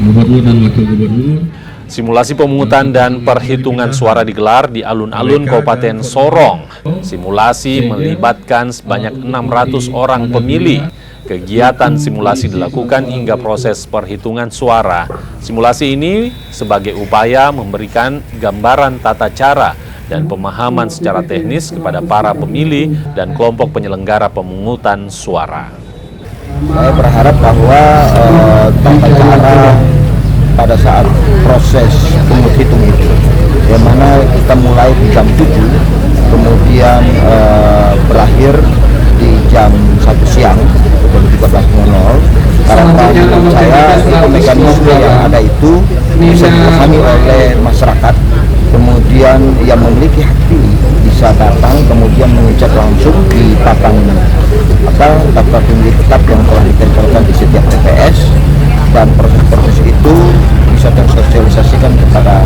Gubernur dan Wakil Gubernur. Simulasi pemungutan dan perhitungan suara digelar di alun-alun Kabupaten Sorong. Simulasi melibatkan sebanyak 600 orang pemilih. Kegiatan simulasi dilakukan hingga proses perhitungan suara. Simulasi ini sebagai upaya memberikan gambaran tata cara dan pemahaman secara teknis kepada para pemilih dan kelompok penyelenggara pemungutan suara. Saya berharap bahwa tata cara pada saat proses penghitung itu, yang mana kita mulai di jam 7, kemudian berakhir di jam 1 siang, jam 13.00. Harapan saya itu mekanisme yang ada itu bisa dipahami oleh masyarakat, kemudian yang memiliki hak pilih bisa datang kemudian mengecek langsung di papan daftar pemilih tetap yang telah ditempelkan di setiap TPS, dan proses-proses itu bisa tersosialisasikan kepada